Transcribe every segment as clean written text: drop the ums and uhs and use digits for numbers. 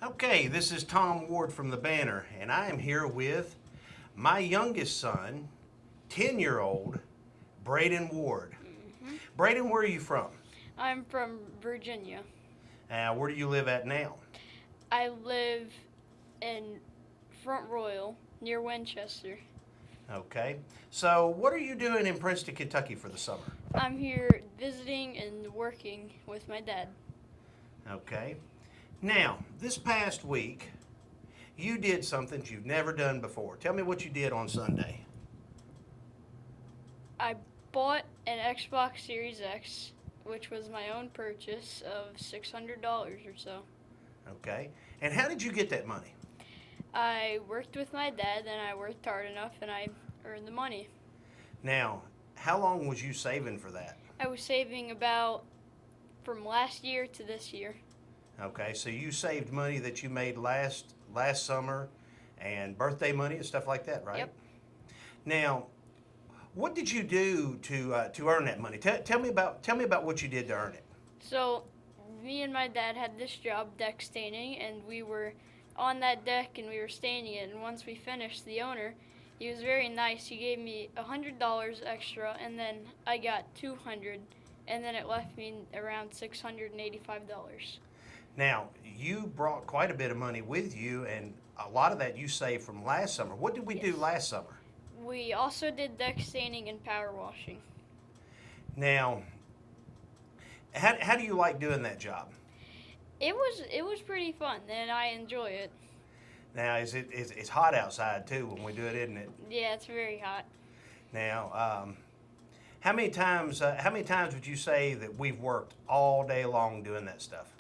Okay, this is Tom Ward from the Banner, and I am here with my youngest son, 10-year-old Brayden Ward. Brayden, where are you from? I'm from Virginia. Where do you live at now? I live in Front Royal, near Winchester. Okay, so what are you doing in Princeton, Kentucky for the summer? I'm here visiting and working with my dad. Okay, now this past week you did something you've never done before. Tell me what you did on Sunday. I bought an Xbox Series X, which was my own purchase of $600 or so. Okay, and how did you get that money? I worked with my dad, and I worked hard enough, and I earned the money. Now, how long was you saving for that? I was saving about from last year to this year. Okay, so you saved money that you made last summer, and birthday money and stuff like that, right? Yep. Now, what did you do to earn that money? Tell me about what you did to earn it. So, me and my dad had this job, deck staining, and we were on that deck and we were staining it. And once we finished, the owner, he was very nice. He gave me $100 extra, and then I got $200, and then it left me around $685. Now, you brought quite a bit of money with you, and a lot of that you saved from last summer. What did we do last summer? We also did deck staining and power washing. Now, how do you like doing that job? It was pretty fun, and I enjoy it. Now, it's hot outside too when we do it, isn't it? Yeah, it's very hot. Now, how many times would you say that we've worked all day long doing that stuff?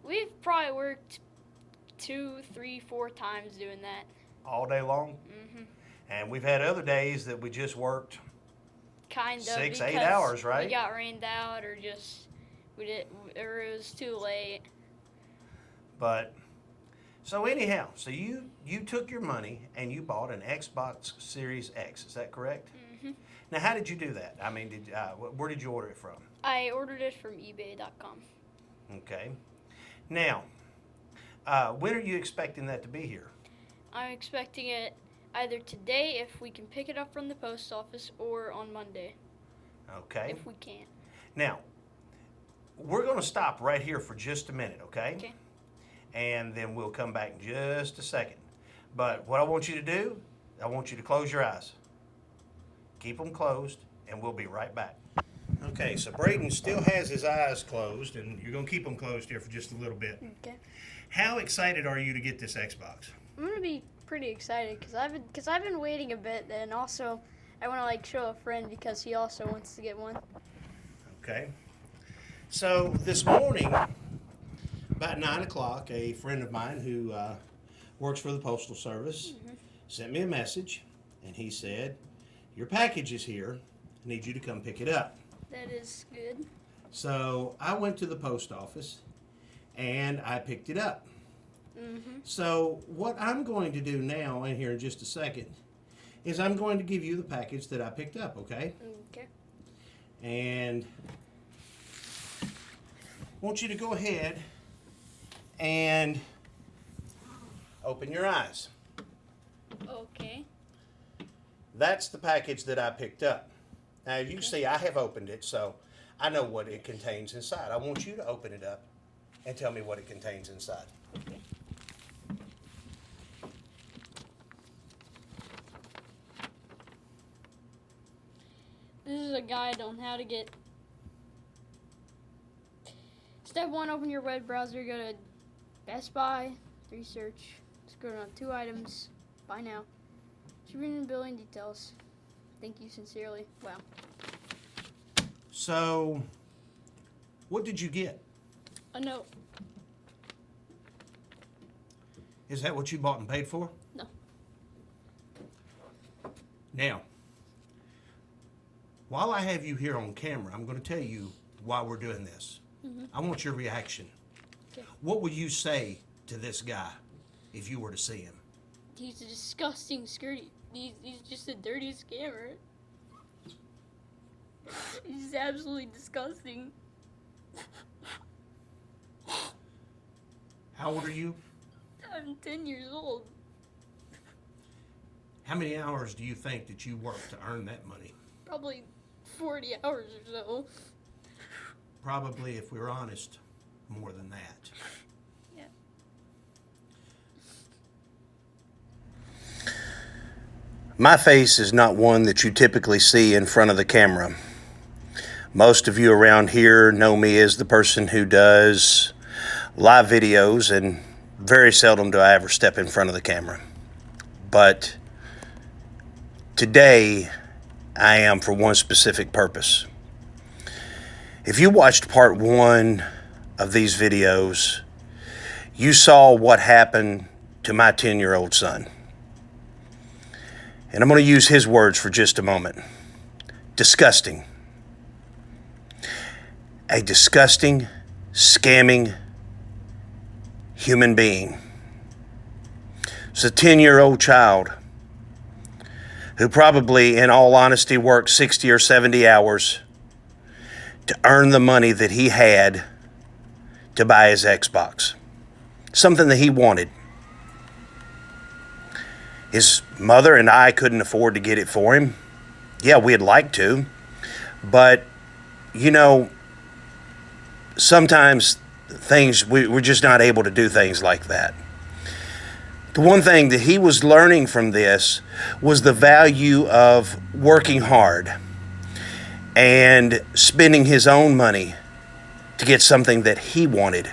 We've probably worked 2, 3, 4 times doing that. All day long? Mhm. And we've had other days that we just worked Kind of 6, 8 because hours, right? We got rained out, or just or it was too late. But so anyhow, so you took your money and you bought an Xbox Series X. Is that correct? Mhm. Now, how did you do that? I mean, where did you order it from? I ordered it from eBay.com. Okay. Now, when are you expecting that to be here? I'm expecting it either today if we can pick it up from the post office, or on Monday Okay. if we can. Now, we're going to stop right here for just a minute, okay? Okay. And then we'll come back in just a second. But what I want you to do, I want you to close your eyes. Keep them closed, and we'll be right back. Okay, so Brayden still has his eyes closed, and you're going to keep them closed here for just a little bit. Okay. How excited are you to get this Xbox? I'm gonna be pretty excited because I've been waiting a bit, and also I want to show a friend because he also wants to get one. Okay. So this morning, about 9 o'clock, a friend of mine who works for the Postal Service sent me a message, and he said, "Your package is here. I need you to come pick it up." That is good. So I went to the post office, and I picked it up. Mhm. So what I'm going to do now, and here in just a second, is I'm going to give you the package that I picked up, okay? Okay. And I want you to go ahead and open your eyes. Okay. That's the package that I picked up. Now, you see, I have opened it, so I know what it contains inside. I want you to open it up and tell me what it contains inside. Okay. This is a guide on how to get. Step 1, open your web browser, go to Best Buy, research, scroll down 2 items, buy now, shipping and billing details. Thank you sincerely. Wow. So, what did you get? A note. Is that what you bought and paid for? No. Now, while I have you here on camera, I'm going to tell you why we're doing this. I want your reaction. Okay. What would you say to this guy if you were to see him? He's a disgusting scurry. He's just a dirty scammer. He's absolutely disgusting. How old are you? I'm 10 years old. How many hours do you think that you worked to earn that money? Probably 40 hours or so. Probably, if we're honest, more than that. Yeah. My face is not one that you typically see in front of the camera. Most of you around here know me as the person who does live videos, and very seldom do I ever step in front of the camera. But today, I am for one specific purpose. If you watched part one of these videos, you saw what happened to my 10-year-old son. And I'm going to use his words for just a moment. Disgusting. A disgusting, scamming human being. It's a 10-year-old child who probably, in all honesty, worked 60 or 70 hours to earn the money that he had to buy his Xbox. Something that he wanted. His mother and I couldn't afford to get it for him. Yeah, we'd like to. But, you know, sometimes we're just not able to do things like that. The one thing that he was learning from this was the value of working hard and spending his own money to get something that he wanted.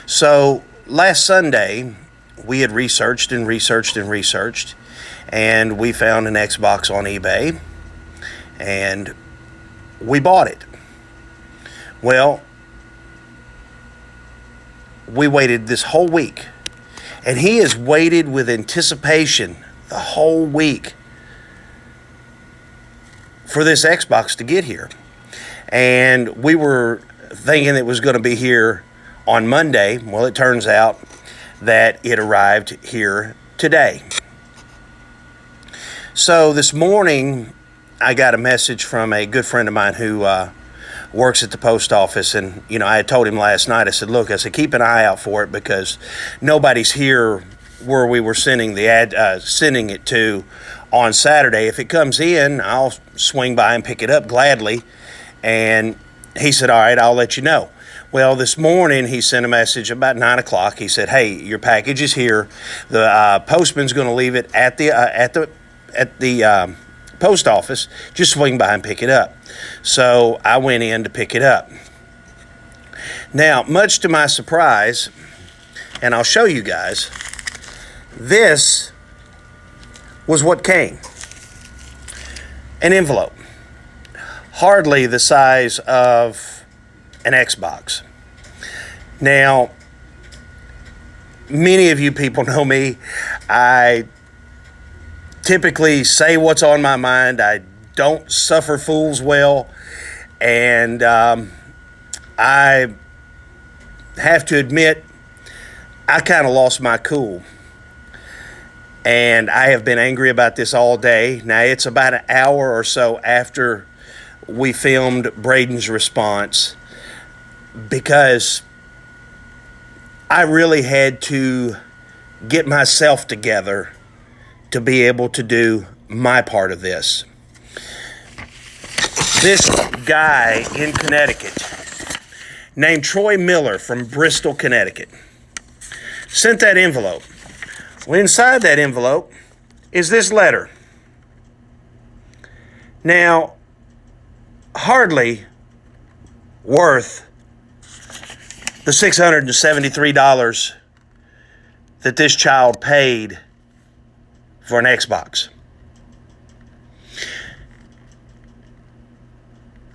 So last Sunday, we had researched, and we found an Xbox on eBay, and we bought it. Well, we waited this whole week, and he has waited with anticipation the whole week for this Xbox to get here. And we were thinking it was going to be here on Monday. Well, it turns out that it arrived here today. So this morning, I got a message from a good friend of mine who works at the post office. And, you know, I had told him last night, I said, look, keep an eye out for it because nobody's here where we were sending it to on Saturday. If it comes in, I'll swing by and pick it up gladly. And he said, all right, I'll let you know. Well, this morning he sent a message about 9 o'clock. He said, hey, your package is here. The postman's going to leave it at the post office. Just swing by and pick it up. So I went in to pick it up. Now, much to my surprise, and I'll show you guys, this was what came. An envelope. Hardly the size of an Xbox. Now, many of you people know me. I typically say what's on my mind. I don't suffer fools well. And I have to admit, I kind of lost my cool. And I have been angry about this all day. Now, it's about an hour or so after we filmed Brayden's response because I really had to get myself together to be able to do my part of this. This guy in Connecticut named Troy Miller from Bristol, Connecticut sent that envelope. Well, inside that envelope is this letter. Now, hardly worth the $673 that this child paid for an Xbox.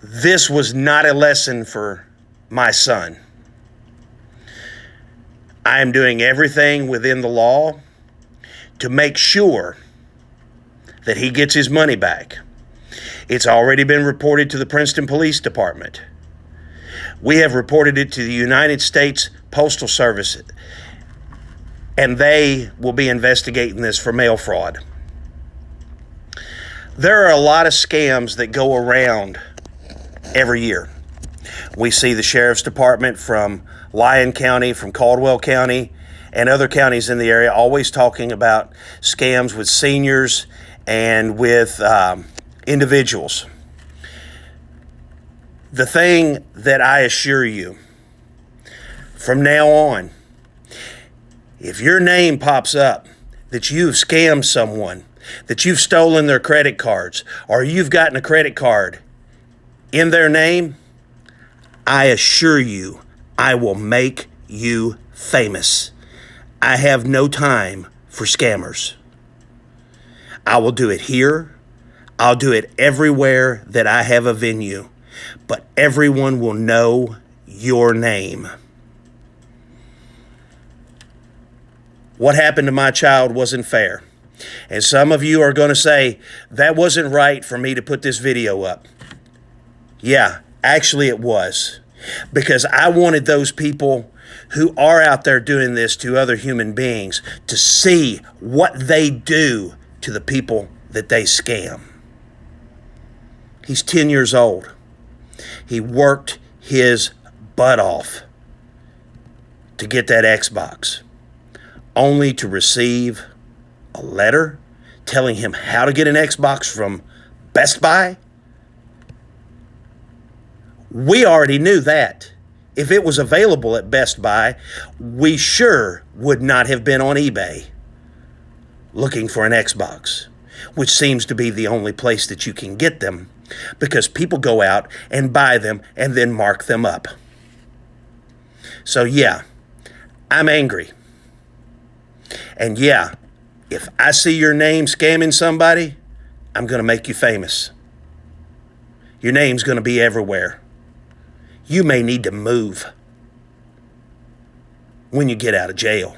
This was not a lesson for my son. I am doing everything within the law to make sure that he gets his money back. It's already been reported to the Princeton Police Department. We have reported it to the United States Postal Service, and they will be investigating this for mail fraud. There are a lot of scams that go around every year. We see the sheriff's department from Lyon County, from Caldwell County, and other counties in the area always talking about scams with seniors and with individuals. The thing that I assure you, from now on, if your name pops up that you've scammed someone, that you've stolen their credit cards, or you've gotten a credit card in their name, I assure you, I will make you famous. I have no time for scammers. I will do it here. I'll do it everywhere that I have a venue. But everyone will know your name. What happened to my child wasn't fair. And some of you are going to say, that wasn't right for me to put this video up. Yeah, actually it was. Because I wanted those people who are out there doing this to other human beings to see what they do to the people that they scam. He's 10 years old. He worked his butt off to get that Xbox, only to receive a letter telling him how to get an Xbox from Best Buy. We already knew that. If it was available at Best Buy, we sure would not have been on eBay looking for an Xbox, which seems to be the only place that you can get them, because people go out and buy them and then mark them up. So yeah, I'm angry. And yeah, if I see your name scamming somebody, I'm going to make you famous. Your name's going to be everywhere. You may need to move when you get out of jail.